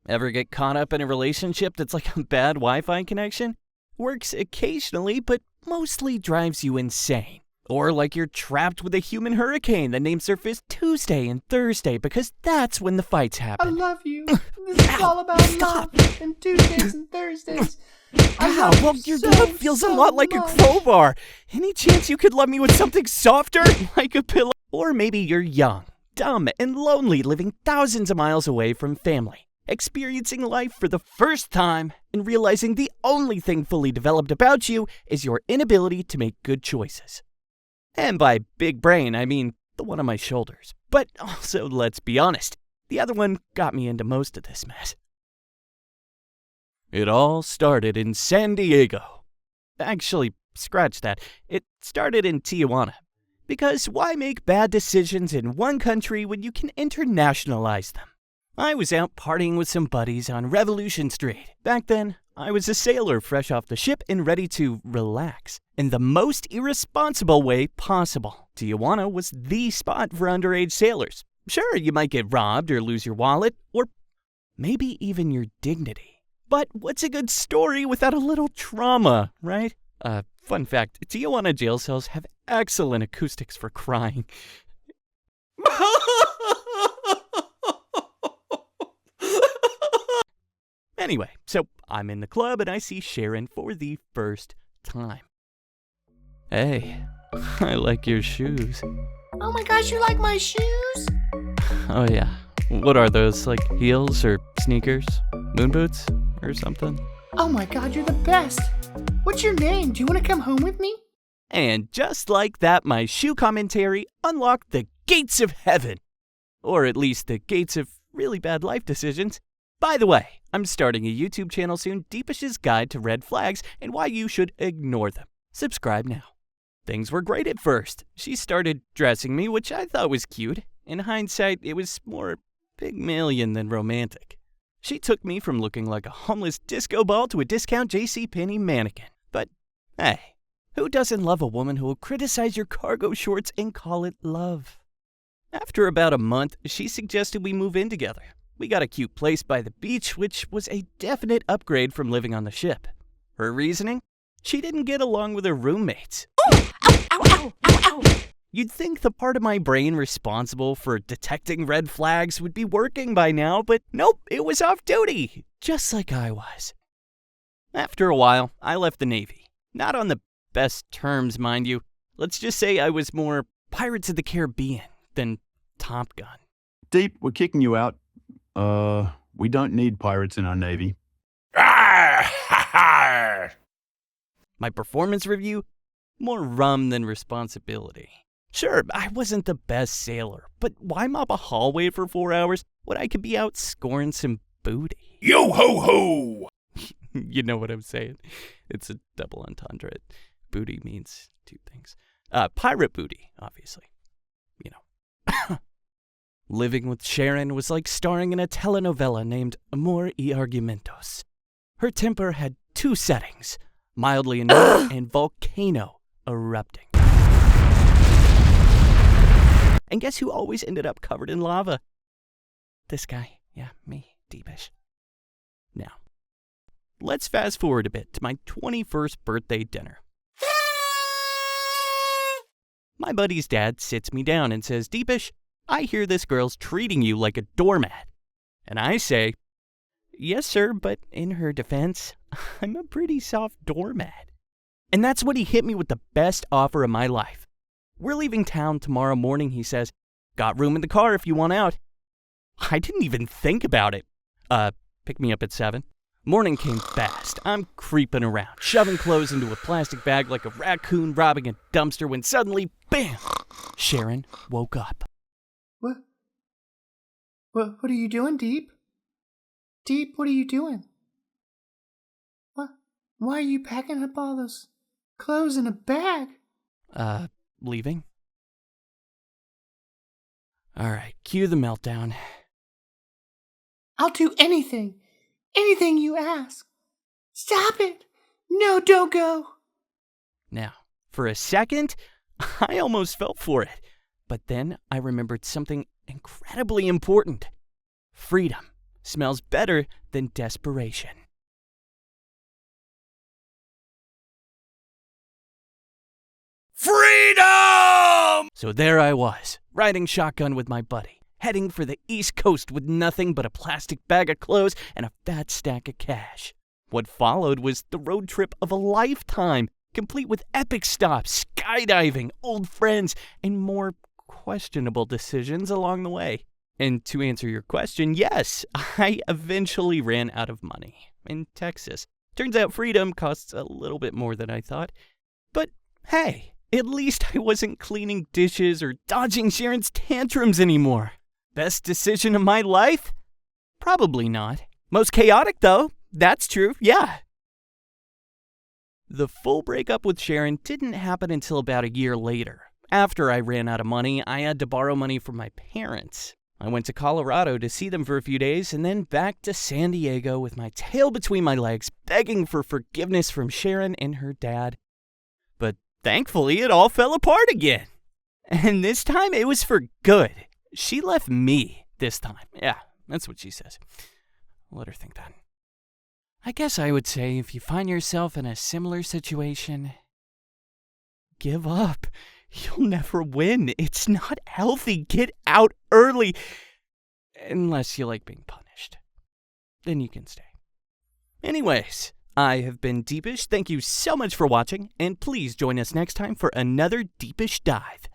Ever get caught up in a relationship that's like a bad Wi-Fi connection? Works occasionally, but mostly drives you insane. Or like you're trapped with a human hurricane that names surface Tuesday and Thursday because that's when the fights happen. I love you. This is all about love and Tuesdays and Thursdays. Well, your love feels a lot like a crowbar. Any chance you could love me with something softer, like a pillow? Or maybe you're young, dumb, and lonely, living thousands of miles away from family, experiencing life for the first time and realizing the only thing fully developed about you is your inability to make good choices. And by big brain, I mean the one on my shoulders. But also, let's be honest, the other one got me into most of this mess. It all started in San Diego. Actually, scratch that. It started in Tijuana. Because why make bad decisions in one country when you can internationalize them? I was out partying with some buddies on Revolution Street. Back then, I was a sailor fresh off the ship and ready to relax in the most irresponsible way possible. Tijuana was the spot for underage sailors. Sure, you might get robbed or lose your wallet, or maybe even your dignity. But what's a good story without a little trauma, right? Fun fact, Tijuana jail cells have excellent acoustics for crying. Anyway, so I'm in the club and I see Sharon for the first time. Hey, I like your shoes. Oh my gosh, you like my shoes? Oh yeah. What are those, like heels or sneakers? Moon boots or something? Oh my god, you're the best. What's your name? Do you want to come home with me? And just like that, my shoe commentary unlocked the gates of heaven. Or at least the gates of really bad life decisions. By the way, I'm starting a YouTube channel soon, Deepish's Guide to Red Flags and Why You Should Ignore Them. Subscribe now. Things were great at first. She started dressing me, which I thought was cute. In hindsight, it was more Pygmalion than romantic. She took me from looking like a homeless disco ball to a discount JCPenney mannequin. But hey, who doesn't love a woman who will criticize your cargo shorts and call it love? After about a month, she suggested we move in together. We got a cute place by the beach, which was a definite upgrade from living on the ship. Her reasoning? She didn't get along with her roommates. Ow, ow, ow, ow, ow. You'd think the part of my brain responsible for detecting red flags would be working by now, but nope, it was off duty, just like I was. After a while, I left the Navy. Not on the best terms, mind you. Let's just say I was more Pirates of the Caribbean than Top Gun. Deep, we're kicking you out. We don't need pirates in our Navy. My performance review? More rum than responsibility. Sure, I wasn't the best sailor, but why mop a hallway for 4 hours when I could be out scoring some booty? Yo ho ho! You know what I'm saying. It's a double entendre. Booty means two things. Pirate booty, obviously. You know. Living with Sharon was like starring in a telenovela named Amor y Argumentos. Her temper had two settings, mildly annoyed and volcano erupting. And guess who always ended up covered in lava? This guy. Yeah, me, Deepish. Now, let's fast forward a bit to my 21st birthday dinner. My buddy's dad sits me down and says, Deepish, I hear this girl's treating you like a doormat. And I say, yes, sir, but in her defense, I'm a pretty soft doormat. And that's when he hit me with the best offer of my life. We're leaving town tomorrow morning, he says. Got room in the car if you want out. I didn't even think about it. Pick me up at 7. Morning came fast. I'm creeping around, shoving clothes into a plastic bag like a raccoon robbing a dumpster when suddenly, bam, Sharon woke up. What are you doing, Deep? Deep, what are you doing? What? Why are you packing up all those clothes in a bag? Leaving? Alright, cue the meltdown. I'll do anything. Anything you ask. Stop it. No, don't go. Now, for a second, I almost fell for it. But then I remembered something incredibly important. Freedom. smells better than desperation. Freedom! So there I was, riding shotgun with my buddy, heading for the East Coast with nothing but a plastic bag of clothes and a fat stack of cash. What followed was the road trip of a lifetime, complete with epic stops, skydiving, old friends, and more questionable decisions along the way. And to answer your question, yes, I eventually ran out of money in Texas. Turns out freedom costs a little bit more than I thought. But hey, at least I wasn't cleaning dishes or dodging Sharon's tantrums anymore. Best decision of my life? Probably not. Most chaotic, though. That's true, yeah. The full breakup with Sharon didn't happen until about a year later. After I ran out of money, I had to borrow money from my parents. I went to Colorado to see them for a few days and then back to San Diego with my tail between my legs, begging for forgiveness from Sharon and her dad. But thankfully, it all fell apart again. And this time, it was for good. She left me this time. Yeah, that's what she says. I'll let her think that. I guess I would say if you find yourself in a similar situation, give up. You'll never win. It's not healthy. Get out early. Unless you like being punished. Then you can stay. Anyways, I have been Deepish. Thank you so much for watching, and please join us next time for another Deepish Dive.